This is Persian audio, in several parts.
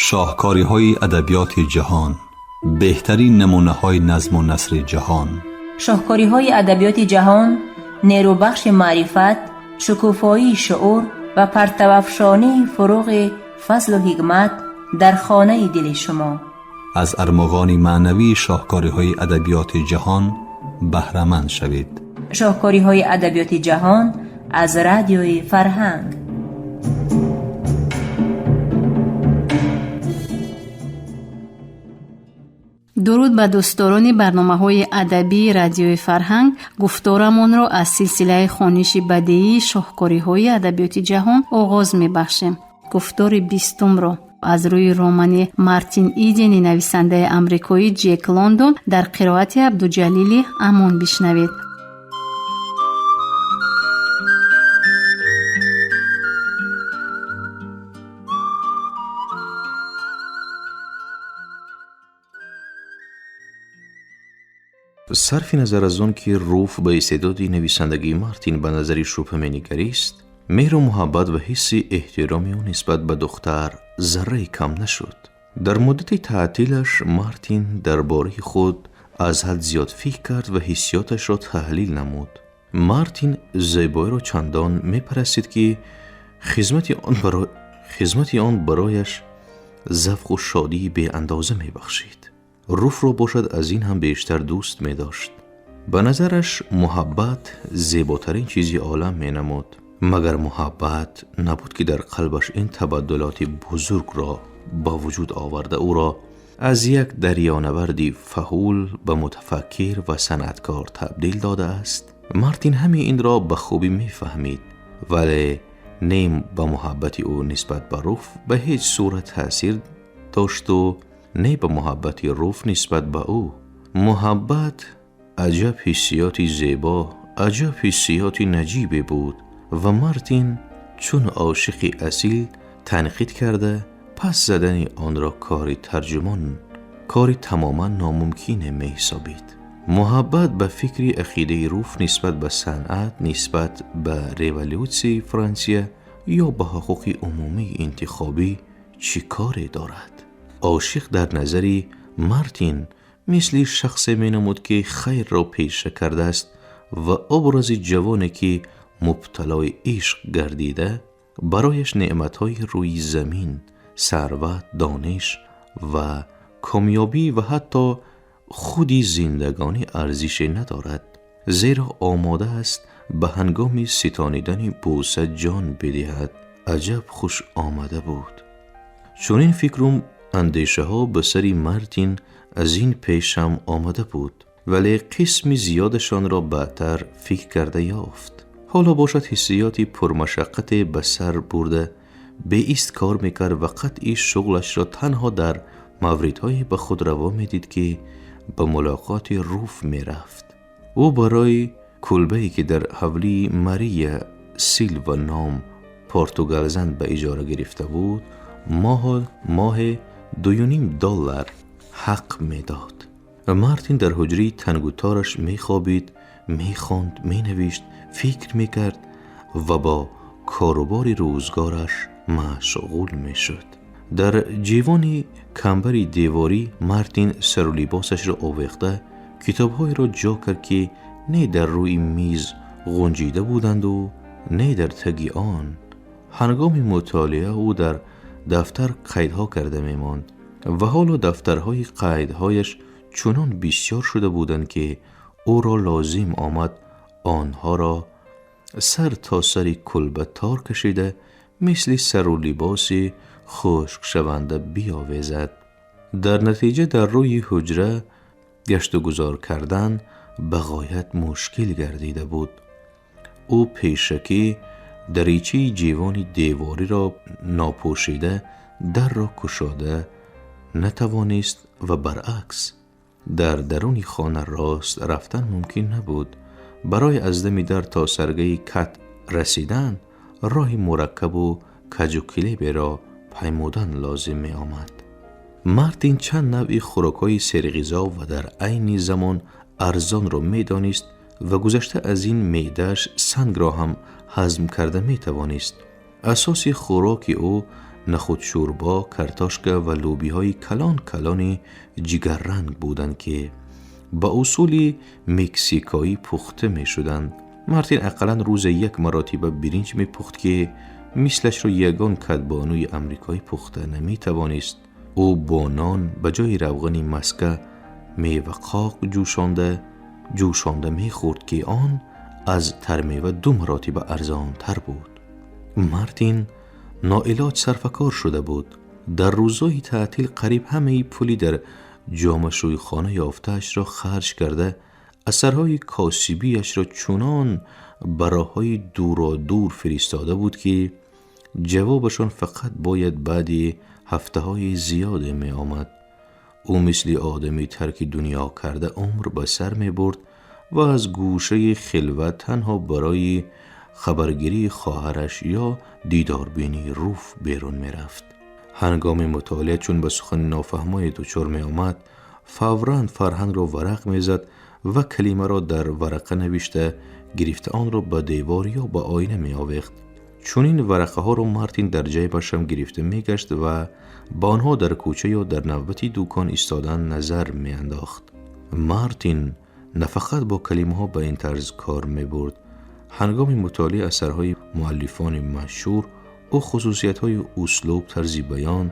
شاهکاری‌های ادبیات جهان، بهترین نمونه‌های نظم و نثر جهان. شاهکاری‌های ادبیات جهان، نیروبخش معرفت، شکوفایی شعور و پرتوافشانی فروغ فضل و حکمت در خانه دل شما. از ارمغان معنوی شاهکاری‌های ادبیات جهان بهره‌مند شوید. شاهکاری‌های ادبیات جهان از رادیوی فرهنگ. درود به دوستداران برنامه‌های ادبی رادیوی فرهنگ. گفتارمان را از سلسله خوانش بدیعی شاهکاری‌های ادبیات جهان آغاز می‌بخشیم. گفتار 20 را از روی رمان مارتین ایدن نویسنده آمریکایی جک لندن در قرائت عبدالجلیل امان بشنوید. صرف نظر از آن که روف به استعداد نویسندگی مارتین به نظری شبهه می‌نگریست، مهر و محبت و حس احترامی او نسبت به دختر ذره کم نشد. در مدت تعطیلش مارتین درباره خود از حد زیاد فکر کرد و حسیاتش را تحلیل نمود. مارتین زیبایی را چندان می‌پرستید که خدمت آن برایش ذوق و شادی به اندازه می‌بخشید. روف را باشد از این هم بیشتر دوست می داشت. به نظرش محبت زیباترین چیزی عالم می نمود. مگر محبت نبود که در قلبش این تبدلات بزرگ را با وجود آورده او را از یک دریانوردی فحول به متفکر و صنعتکار تبدیل داده است؟ مارتین همین این را به خوبی می فهمید، ولی نیم به محبت او نسبت به روف به هیچ صورت تأثیر داشت و نه به محبت روف نسبت به او. محبت عجب حسیاتی زیبا، عجب حسیاتی نجیبه بود و مارتین چون عاشق اصیل تنقید کرده پس زدن آن را کاری تماما ناممکن می حسابید. محبت به فکر عقیده روف نسبت به صنعت، نسبت به ریولوسی فرانسه یا به حقوق عمومی انتخابی چی کاری دارد؟ عاشق در نظری مارتین مثل شخص می نمود که خیر را پیش کرده است و ابراز جوانی که مبتلای عشق گردیده برایش نعمتهای روی زمین، ثروت، دانش و کامیابی و حتی خودی زندگانی ارزش ندارد، زیرا آماده است به هنگام ستانیدن بوسه جان بدهد. عجب خوش آمده بود. چون این فکرم اندیشه ها به سری مارتین از این پیشم آمده بود، ولی قسم زیادشان را بعدتر فکر کرده یافت. حالا باشد حسیاتی پرمشقت به سر برده به ایست کار میکرد و قطعی شغلش را تنها در موردهای به خود روا میدید که به ملاقات روف میرفت. او برای کلبه‌ای که در حولی ماریا سیلوا نام پرتغال زن به اجاره گرفته بود ماه $2.5 حق میداد. مارتین در حجره تنگوتارش میخوابید، میخواند، مینوشت، فکر میکرد و با کاروبار روزگارش مشغول میشد. در جیوان کمبری دیواری مارتین سر و لباسش را آویخته کتاب‌های را جا کرد که نه در روی میز غنجیده بودند و نه در تگ آن. هنگام مطالعه او در دفتر قیدها کرده میماند و حالا دفترهای قیدهایش چنان بسیار شده بودند که او را لازم آمد آنها را سر تا سر کلبه تار کشیده مثل سر و لباس خشک شونده بیاویزد. در نتیجه در روی حجره گشت و گذار کردن به غایت مشکل گردیده بود. او پیشکی دریچه جیوان دیواری را ناپوشیده در را کشاده نتوانست و برعکس در درون خانه راست رفتن ممکن نبود. برای از دم در تا سرگه کت رسیدن راه مرکب و کج و کلیبی را پیمودن لازم می آمد. مارتین چند نوع خوراک‌های سرغذا و در عین زمان ارزان را می دانست و گذشته از این معده‌اش سنگ را هم هضم کرده می توانست. اساس خوراک او نخود شوربا، کرتاشکه و لوبی های کلان کلان جگر رنگ بودند که با اصول مکزیکایی پخته می شدند. مارتین اقلا روز یک مرتبه برنج می پخت که مثلش را یگان کدبانوی امریکایی پخته نمی توانست. او با نان به جای روغن مسکه میوه قاق جوشانده می خورد که آن از ترمیوه 2 مرتبه ارزان تر بود. مارتین ناعلاج صرفه‌کار شده بود. در روزهای تعطیل قریب همه پولی در جامه‌شوی خانه یافته‌اش را خرج کرده، اثرهای کاسبیش را چنان براهای دور فرستاده بود که جوابشان فقط باید بعد هفته‌های زیاد می آمد. او مثل آدمی ترک دنیا کرده عمر به سر می برد و از گوشه خلوت تنها برای خبرگیری خواهرش یا دیداربینی روف بیرون می رفت. هنگام مطالعه چون به سخن نافهمای دچار می آمد، فوراً فرهنگ را ورق می زد و کلمه را در ورقه نوشته گرفته آن را به دیوار یا به آینه می آویخت. چون این ورقه ها را مارتین در جیبش هم گرفته می گشت و با آنها در کوچه یا در نوبتی دکان ایستادن نظر می انداخت. مارتین نه فقط با کلمه ها به این طرز کار می برد. هنگام مطالعه اثرهای مؤلفان مشهور او خصوصیت‌های اسلوب، طرز بیان،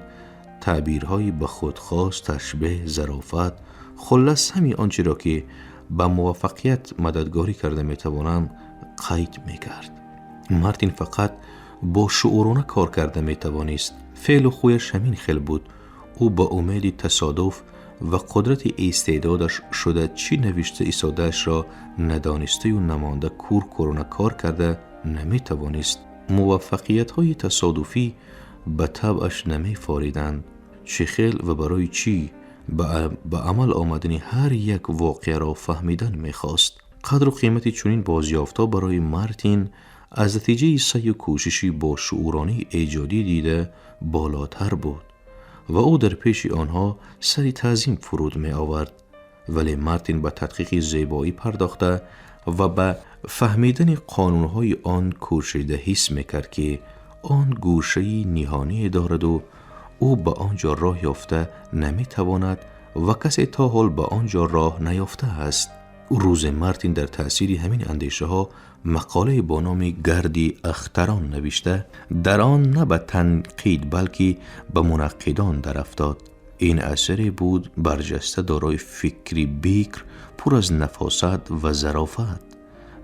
تعبیرهای به خودخواست، تشبیه، ظرافت، خلاص همین آنچه را که به موفقیت مددگاری کرده می‌توانند قید می‌کرد. مارتین فقط با شعورانه کار کرده می‌توانست. فعل و خویش همین خل بود. او با امید تصادف و قدرت استعدادش شده چی نوشته ایستاده‌اش را ندانسته و نمانده کورانه کار کرده نمی‌توانست. موفقیت‌های تصادفی به طبعش نمی‌فاریدند. چه خیل و برای چی به عمل آمدن هر یک واقعه را فهمیدن می‌خواست. قدر و قیمت چنین بازیافت‌ها برای مارتین از نتیجه سعی و کوششی با شعورانی ایجادی دیده بالاتر بود و او در پیش آنها سری تعظیم فرود می آورد. ولی مارتین به تدقیق زیبایی پرداخته و به فهمیدن قانونهای آن کوشیده حس میکرد که آن گوشه نهانی دارد و او به آنجا راه یافته نمیتواند و کسی تا حال به آنجا راه نیافته است. روز مارتین در تأثیر همین اندیشه ها مقاله با نام گردی اختران نوشته، در آن نه به تنقید بلکه به منقدان در افتاد. این اثری بود برجسته دارای فکری بیکر پر از نفاست و ظرافت.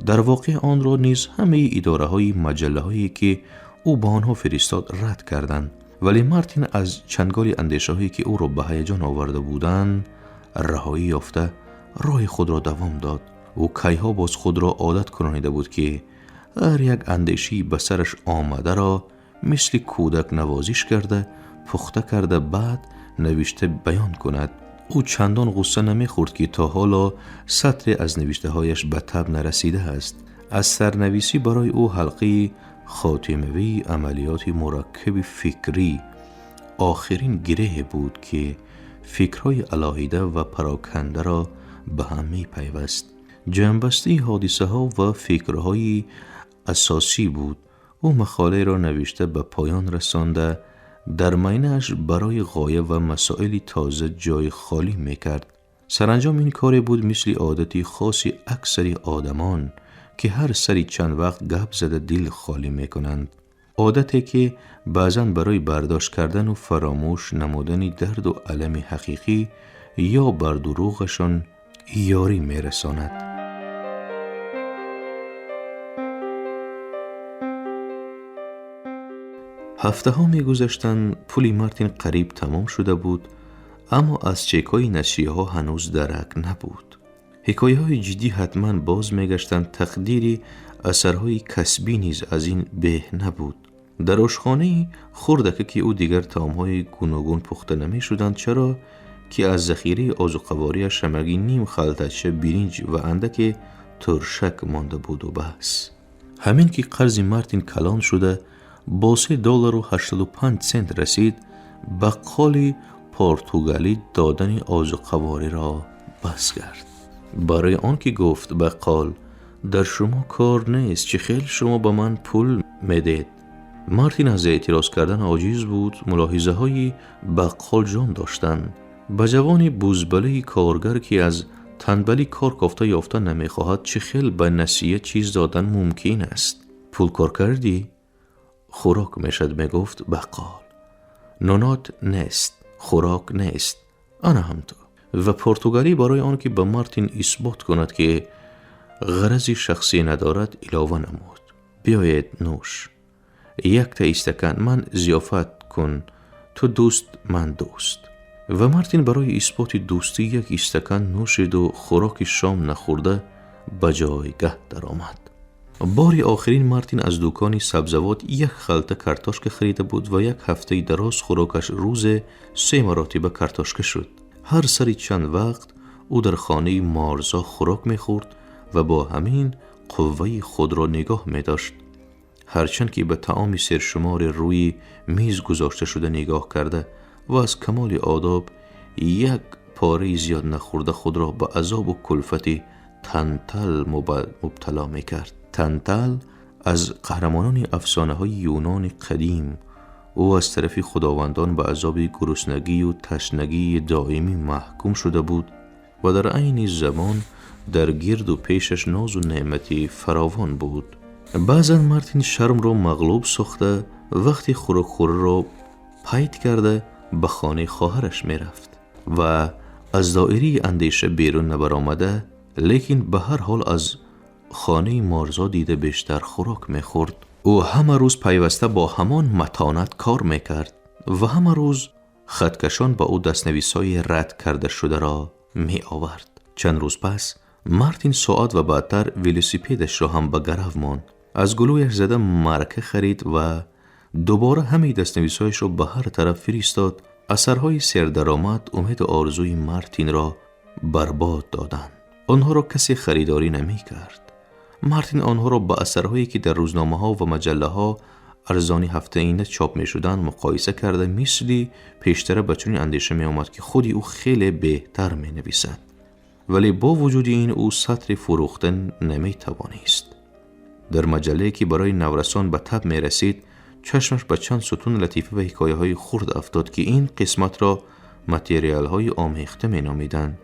در واقع آن را نیز همه اداره های مجله هایی که او با آنها فرستاد رد کردند، ولی مارتین از چنگال اندیشه هایی که او را به هیجان آورده بودند رهایی یافته راه خود را دوام داد. او کیها باز خود را عادت کنانیده بود که هر یک اندیشی به سرش آمده را مثل کودک نوازش کرده، پخته کرده، بعد نوشته بیان کند. او چندان غصه نمیخورد که تا حالا سطر از نوشته هایش به تب نرسیده است. از سرنویسی برای او حلقه خاتمه‌ای عملیات مرکب فکری آخرین گره بود که فکرهای علاهیده و پراکنده را به هم می پیوست. جنبسته حادثه ها و فکرهای اساسی بود. او مقاله را نوشته به پایان رسانده، در مینش برای غایه و مسائل تازه جای خالی میکرد. سرانجام این کار بود مثل عادتی خاصی اکثر آدمان که هر سری چند وقت گپ زده دل خالی میکنند. عادتی که بعضاً برای برداشت کردن و فراموش نمودن درد و الم حقیقی یا بر دروغشان یاری میرساند. هفته ها می گذشتند. پولی مارتین قریب تمام شده بود، اما از چکای نشریه ها هنوز درک نبود. حکایه های جدی حتما باز می گشتند. تقدیری اثرهای کسبی نیز از این به نبود. در آشخانه خردکه که او دیگر طعام‌های گوناگون پخته نمی شدند، چرا که از ذخیره آذوقه‌واری‌اش شمرگی نیم خلطچه برنج و اندک ترشک مانده بود و بس. همین که قرض مارتین کلان شده با $3.85 رسید، بقال پرتغالی دادن آذوقه‌واری را بس کرد. برای آن که گفت بقال در شما کار نیست، چه خیلی شما به من پول میدید. مارتین از اعتراض کردن عاجز بود. ملاحظه های بقال جان داشتند. به جوانی بوزبله کارگر که از تنبلی کار کافته یافته نمیخواهد چه خیل به نسیه چیز دادن ممکن است؟ پول کار کردی؟ خوراک میشد میگفت بقال. نونات نیست، خوراک نیست، آن هم تو. و پرتغالی برای آن که به مارتین اثبات کند که غرضی شخصی ندارد علاوه نمود: بیاید نوش، یک تا استکان، من ضیافت کن، تو دوست من دوست. و مارتین برای اثبات دوستی یک استکان نوشید و خوراک شام نخورده به جایگاه درآمد. بار آخرین مارتین از دکان سبزوات یک خلطه کارتوشک خریده بود و یک هفته دراز خوراکش روز 3 مرتبه کارتوشک شد. هر سری چند وقت او در خانه مارزا خوراک میخورد و با همین قوه خود را نگاه میداشت. هرچند که به طعام سرشمار روی میز گذاشته شده نگاه کرده و از کمال آداب یک پاره زیاد نخورده خود را به عذاب و کلفت تنتل مبتلا میکرد. تنتل از قهرمانان افسانه های یونان قدیم. او از طرف خداوندان به عذاب گرسنگی و تشنگی دائمی محکوم شده بود و در عین زمان در گرد و پیشش ناز و نعمتی فراوان بود. بعضا مارتین شرم را مغلوب ساخته وقتی خوراکخوری را پایت کرده به خانه خواهرش می رفت و از دایره اندیشه بیرون نبرآمده، لیکن به هر حال از خانه مارزا دیده بیشتر خوراک می خورد. او همه روز پیوسته با همان متانت کار می کرد و همه روز خطکشان با او دستنویس‌های رد کرده شده را می آورد. چند روز پس مارتین ساعت و بعدتر ولوسیپدش را هم به گرو ماند. از گلویش زده مارکه خرید و دوباره همه دستنویس‌هایش را به هر طرف فرستاد. اثرهای سردرآمد امید و آرزوی مارتین را برباد دادند. آنها را کسی خریداری نمی کرد. مارتین آنها را با اثرهایی که در روزنامه ها و مجله ها ارزانی هفته اینه چاپ می شدن مقایسه کرده مثلی پیشتر به چنین اندیشه می آمد که خودی او خیلی بهتر می نویسد، ولی با وجود این او سطر فروختن نمی توانست. در مجله که برای نورسان به تب می رسید چشمش به چند ستون لطیفه و حکایه های خرد افتاد که این قسمت را متریال های آمیخته می نامیدند.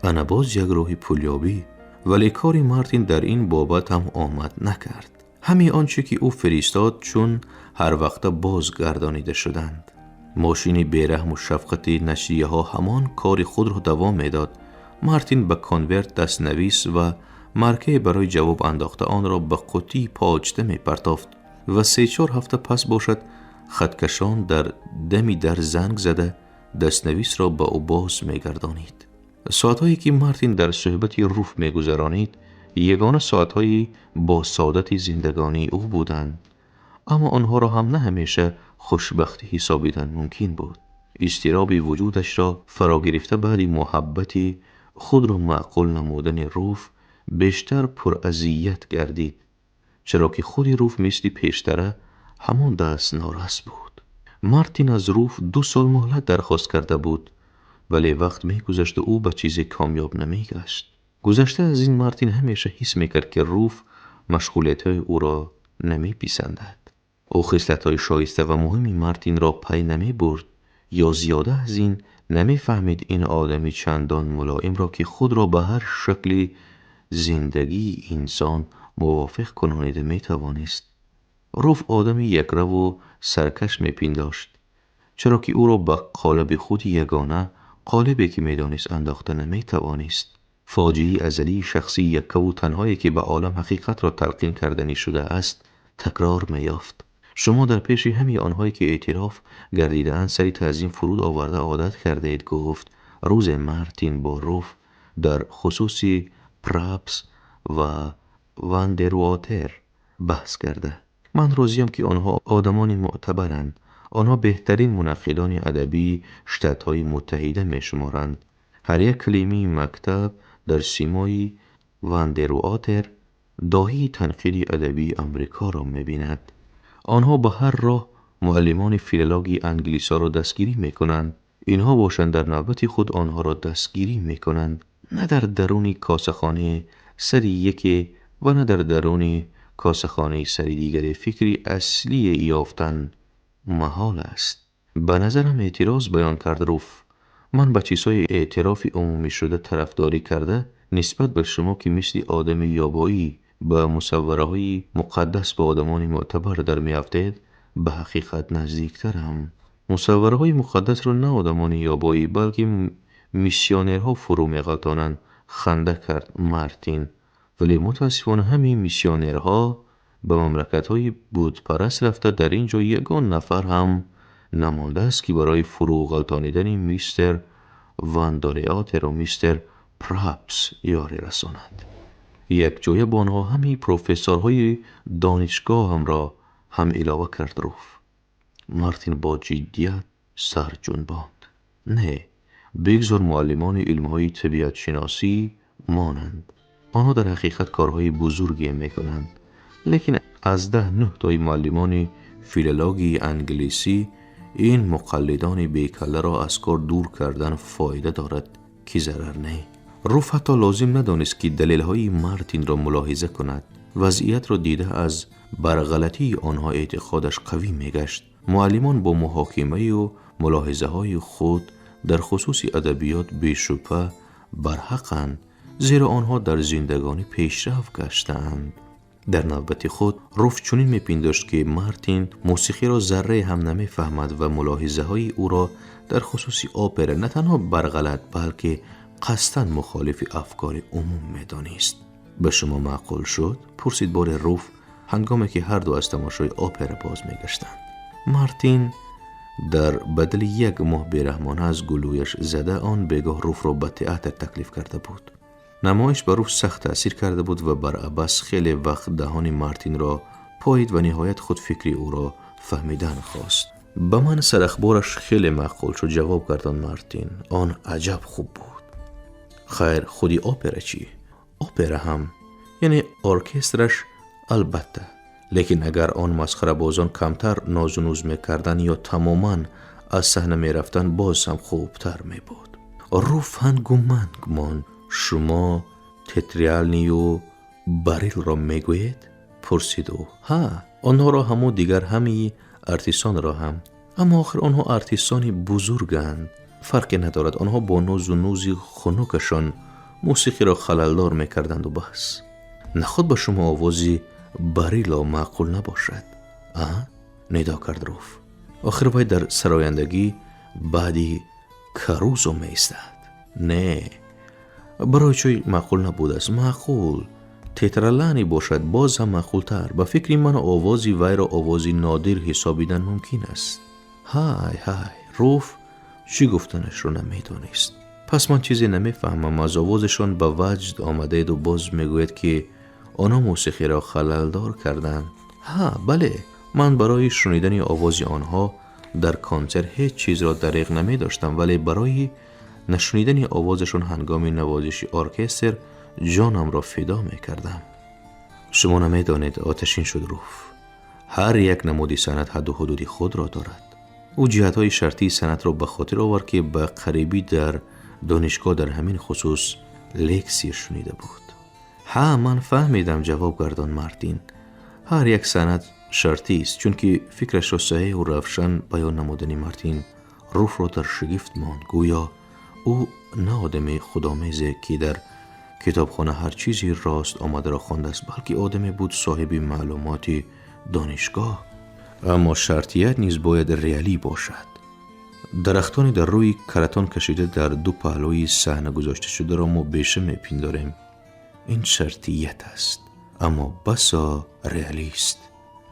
انا باز یک راه پولیابی، ولی کاری مارتین در این بابت هم آمد نکرد. همین آنچه که او فرستاد چون هر وقت بازگردانیده شدند. ماشین بیرحم و شفقت نشریه ها همان کار خود را دوام میداد. مارتین به کانورت دستنویس و مارکه برای جواب انداخته آن را به قوطی پاچته می پرتافت و 3-4 هفته پس باشد خطکشان در دمی در زنگ زده دستنویس را به او باز می گردانید. ساعتهایی که مارتین در صحبت روف می گذرانید یگانه ساعتهایی با سعادت زندگانی او بودند، اما آنها را هم نه همیشه خوشبختی حسابیدن ممکن بود. اضطرابی وجودش را فرا گرفته بعد محبتی خود را معقول نمودن روف بیشتر پراذیت گردید، چرا که خود روف مثل پیشتره همان دست نارس بود. مارتین از روف 2 سال مهلت درخواست کرده بود، ولی وقت می گذشت و او به چیزی کامیاب نمی گشت. گذشته از این مارتین همیشه حس می کرد که روف مشغولیت های او را نمی پسندد. او خصلت های شایسته و مهمی مارتین را پی نمی برد یا زیاده از این نمی فهمید این آدمی چندان ملائم را که خود را به هر شکل زندگی انسان موافق کنانیده می توانست. روف آدمی یکرو و سرکش می پنداشت، چرا که او را به قالب خود یگانه، قالبی که می دانست انداخته نمی توانست. فاجعه ازلی شخصی یک و تنهایی که به عالم حقیقت را تلقین کردنی شده است تکرار می یافت. شما در پیش همه آنهایی که اعتراف گردیده اند سری تعظیم فرود آورده عادت کرده اید گفت. روز مارتین با روف در خصوص پراپس و واندرواتر بحث کرده. من راضیم که آنها آدمان معتبرند. آنها بهترین منقدان ادبی شتات‌های متحده می شمارند. هر یک کلمه مکتب در سیمای واندرواتر داهی تنقید ادبی امریکا را می بیند. آنها به هر راه معلمان فیلولوژی انگلیسا را دستگیری می کنند. اینها باشند در نوبت خود آنها را دستگیری می کنند، نه در درون کاسخانه سری یکی و نه در درون کاسه‌خانه سری دیگر فکری اصلی یافتن محال است. به نظرم اعتراض بیان کرد روف. من به چیزهای اعتراف عمومی شده طرفداری کرده نسبت به شما که مثل آدم یابایی به مصوره های مقدس به آدمان معتبر در میافتید به حقیقت نزدیکترم. مصوره های مقدس رو نه آدمان یابایی بلکه میسیونرها فرو میغلطانند. خنده کرد مارتین. ولی متاسفانه همین میسیونرها به مملکت های بودپرست رفته در اینجا یگان نفر هم نمانده است که برای فرو غلطانیدن میستر واندالیاتر و میستر پراپس یاری رساند. یک جای با آنها همین پروفسورهای دانشگاه هم را هم علاوه کرد روف. مارتین با جدیت سر جنباند. نه، بگذار معلمان علمهای طبیعت شناسی مانند. آنها در حقیقت کارهای بزرگی میکنند. لیکن از 10-9 تای معلمان فیلولوژی انگلیسی این مقلدان بیکله را از کار دور کردن فایده دارد که ضرر نه. روف حتی لازم ندانست که دلیل‌های مارتین را ملاحظه کند. وضعیت را دیده از برغلطی آنها اعتقادش قوی میگشت. معلمان با محاکمه و ملاحظه های خود در خصوص ادبیات بی‌شبهه برحقند، زیرا آنها در زندگانی پیشرفت گشتند. در نوبت خود روف چنین میپنداشت که مارتین موسیقی را ذره هم نمیفهمد و ملاحظه های او را در خصوص اپرا نه تنها برغلط بلکه قصداً مخالف افکار عموم میدانست. به شما معقول شد؟ پرسید بار روف هنگامی که هر دو از تماشای اپرا باز میگشتند. مارتین در بدل 1 ماه بیرحمانه از گلویش زده آن بگاه روف را به تئاتر تکلیف کرده بود. نمایش بر روف سخت تأثیر کرده بود و بر عباس خیلی وقت دهان مارتین را پایید و نهایت خود فکری او را فهمیدن خواست. به من سرخبارش خیلی معقول شد جواب گردان مارتین. آن عجب خوب بود. خیر خودی اپرا چی؟ اپرا هم یعنی ارکسترش البته، لیکن اگر آن مسخره بازان کمتر ناز و نوز میکردن یا تماما از صحنه میرفتن باز هم خوبتر میبود. روف هنگومند گمان شما تتریالنی و باریل را میگوید؟ پرسید او. ها، آنها را هم و دیگر همی ارتیسان را هم، اما آخر آنها ارتیسانی بزرگند. فرقی ندارد، آنها با ناز و نوزی خنکشان موسیقی را خللدار میکردند و بس. نخود با شما آوازی باریلا معقول نباشد؟ ندا کرد روف. آخر باید در سرایندگی بعدی کاروزو میستد. نه، برای چای معقول نبود است. معقول تترالانی باشد باز هم معقول تر. به فکر من آوازی وی را آوازی نادر حسابیدن ممکن است. های روف چی گفتنش رو نمیدانست. پس من چیزی نمیفهمم. از آوازشان به وجد آمده و باز میگوید که آنها موسیقی را خللدار کردند. بله، من برای شنیدن آواز آنها در کنسرت هیچ چیز را دریغ نمی داشتم، ولی برای نشنیدن آوازشان هنگام نوازش ارکستر جانم را فدا می کردم. شما نمی دانید. آتشین شد روف. هر یک نمودی سنت حد و حدودی خود را دارد. او جهتهای شرطی سنت را به خاطر آورد که به قریبی در دانشگاه در همین خصوص لکسی شنیده بود. من فهمیدم جواب گردان مارتین. هر یک سند شرطی است. چون که فکرش را صحیح و روشن بیان نمودن مارتین روف را در شگفت ماند. گویا او نه آدم خودآمیزی که در کتابخانه هر چیزی راست آمده را خوانده است، بلکه آدمی بود صاحب معلومات دانشگاه. اما شرطیت نیز باید ریالی باشد. درختانی در روی کرتان کشیده در 2 پهلوی صحنه گذاشته شده را ما بیشه میپنداریم. این شرطیت است، اما بسا ریالیست.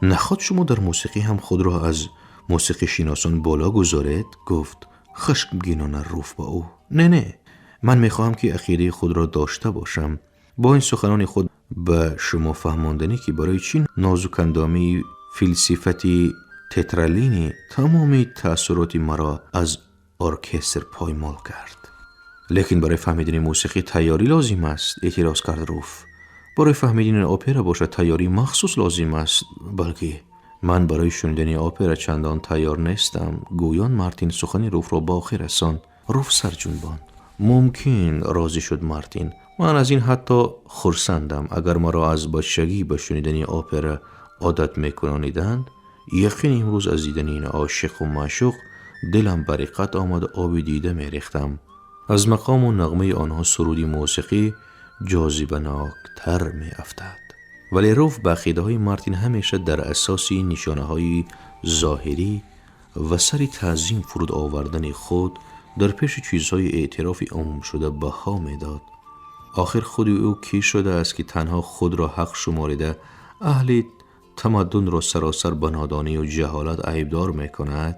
نخواد شما در موسیقی هم خود را از موسیقی شناسان بالا گذارید؟ گفت خشمگینانه روف با او. نه، من میخواهم که عقیده خود را داشته باشم. با این سخنان خود به شما فهماندنی که برای چین نازک اندامی فلسفتی تترالینی تمامی تأثیرات مرا از ارکستر پایمال کرد. لیکن برای فهمیدن موسیقی تیاری لازم است. اعتراض کرد روف. برای فهمیدن اپرا باشد تیاری مخصوص لازم است. بلکه من برای شنیدن اپرا چندان تیار نیستم. گویان مارتین سخن روف را با آخر رساند. روف سر جنباند. ممکن راضی شد مارتین. من از این حتی خرسندم. اگر ما را از بچگی به شنیدن اپرا عادت میکنانیدند، یقین امروز از دیدن این عاشق و معشوق دلم بریقت آمد و آب دیده میریختم. از مقام و نغمه آنها سرودی موسیقی جاذبه ناکتر می افتد. ولی روف به عقیده های مارتین همیشه در اساس نشانه های ظاهری و سری تعظیم فرود آوردن خود در پیش چیزهای اعتراف عموم شده بها می داد. آخر خود او کی شده است که تنها خود را حق شماریده اهل تمدن را سراسر به نادانی و جهالت عیبدار می کند؟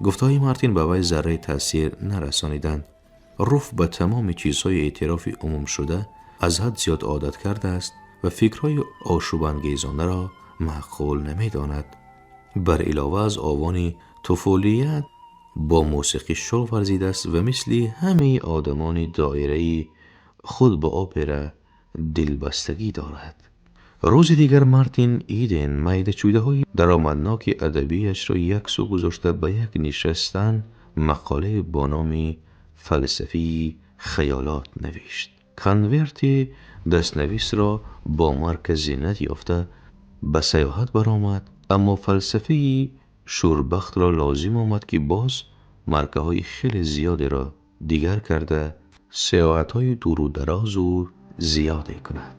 گفتهای مارتین به وی ذره تأثیر نرسانیدند. روف به تمام چیزهای اعتراف عموم شده از حد زیاد عادت کرده است و فکرهای آشوبانگیزانه را معقول نمی داند. بر علاوه از آوان طفولیت با موسیقی شوق ورزیده است و مثل همه آدمان دایره خود به اپرا دلبستگی دارد. روز دیگر مارتین ایدن میده چوده های درآمدناک ادبیش را یک سو گذاشته به یک نشستن مقاله با نام فلسفی خیالات نوشت. کنورت دستنویس را با مارک زینت یافته به سیاحت برآمد، اما فلسفی شوربخت را لازم آمد که باز مارکه های خیلی زیادی را دیگر کرده سیاحت های دور و دراز و زیاده کند.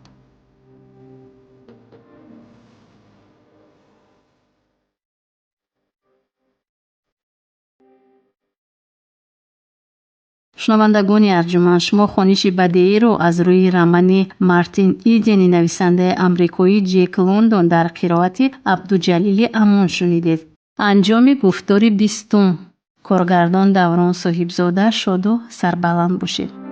شنوندگان ارجمند، شما خوانشی بدیعی رو از روی رمان مارتین ایدن نویسنده آمریکایی جک لندن در قرائت عبدالجلیل امان شنیدید. انجام گفتار 20 کارگردان دوران صاحبزاده. شاد و سربلند باشید.